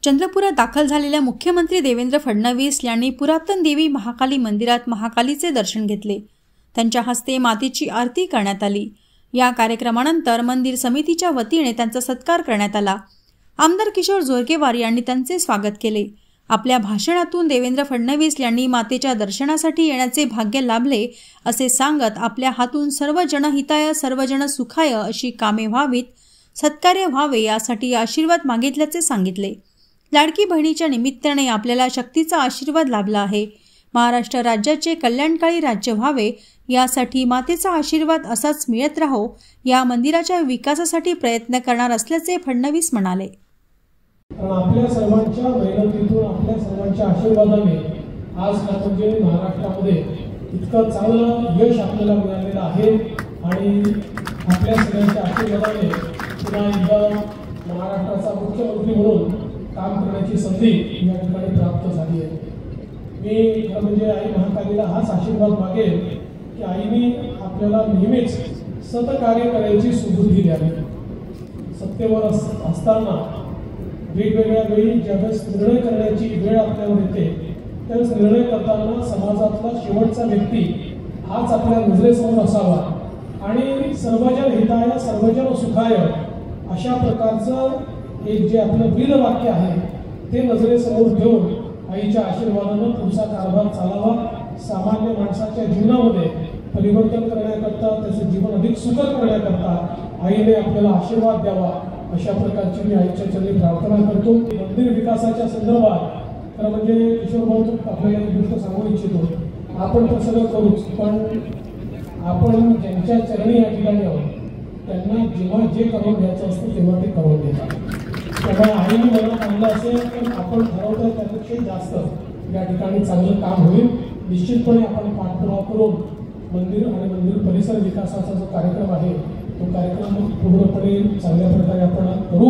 चंद्रपुरात दाखल झालेल्या मुख्यमंत्री देवेंद्र फडणवीस यांनी पुरातन देवी महाकाली मंदिरात महाकालीचे दर्शन घेतले। त्यांच्या हस्ते मातेची आरती करण्यात आली। या कार्यक्रमानंतर मंदिर समितीच्या वतीने त्यांचा सत्कार करण्यात आला। आमदार किशोर जोरगेवार यांनी त्यांचे स्वागत केले। आपल्या भाषणातून देवेंद्र फडणवीस यांनी मातेच्या दर्शनासाठी येण्याचे भाग्य लाभले असे सांगत आपल्या हातून सर्व जनहिताय सर्व जन सुखाय अशी कामे व्हावीत, सत्कार्य व्हावे यासाठी आशीर्वाद मागितल्याचे सांगितले। लाडकी बहिणीच्या निमित्ताने आपल्याला शक्तीचा आशीर्वाद लाभला आहे। महाराष्ट्र राज्याचे कल्याणकारी राज्य व्हावे यासाठी मातेचा आशीर्वाद असाच मिळत राहो, या मंदिराच्या विकासासाठी प्रयत्न करणार असल्याचे फडणवीस म्हणाले। आपल्या सर्वांच्या मेहनतीतून आपल्या सर्वांच्या आशीर्वादाने आज म्हणजे महाराष्ट्रामध्ये इतकं चांगलं यश आपल्याला मिळालेलं आहे आणि आपल्या सगळ्यांच्या आशीर्वादाने पुन्हा एकदा महाराष्ट्राचा मुख्यमंत्री म्हणून काम करण्याची संधी या ठिकाणी प्राप्त झाली आहे। मी म्हणजे आई महाकालीला हाच आशीर्वाद मागेल की आईने आपल्याला नेहमीच सतकार्य करायची सुबुद्धी द्यावी। सत्तेवर असताना वेगवेगळ्या वेळी ज्यावेळेस निर्णय करण्याची वेळ आपल्यावर येते त्यावेळेस निर्णय करताना समाजातला शेवटचा व्यक्ती हाच आपल्या नजरेसमोर असावा आणि सर्वजन हिताय सर्वजन सुखाय अशा प्रकारचं एक जे आपलं ब्रीद वाक्य आहे ते नजरेसमोर ठेवून आईच्या आशीर्वादानं पुढचा कारभार चालावा। सामान्य माणसाच्या जीवनामध्ये परिवर्तन करण्याकरता त्याचं जीवन अधिक सुकर करण्याकरता आईने आपल्याला आशीर्वाद द्यावा अशा प्रकारची मी आईच्या चरणी प्रार्थना करतो। मंदिर विकासाच्या संदर्भात तर म्हणजे किशोर भाऊ आपल्याला एक गोष्ट सांगू इच्छितो, आपण तर सगळं करूच, पण आपण ज्यांच्या चरणी या ठिकाणी आहोत त्यांना जेव्हा जे करून घ्यायचं असतं तेव्हा ते करून घेतात। त्यामुळे आईने मनात आणलं असेल तर आपण ठरवतोय त्यापेक्षाही जास्त या ठिकाणी चांगलं काम होईल। निश्चितपणे आपण पाठपुरावा करून मंदिर आणि मंदिर परिसर विकासाचा जो कार्यक्रम आहे तो कार्यक्रम पूर्णपणे चांगल्या प्रकारे आपण करू।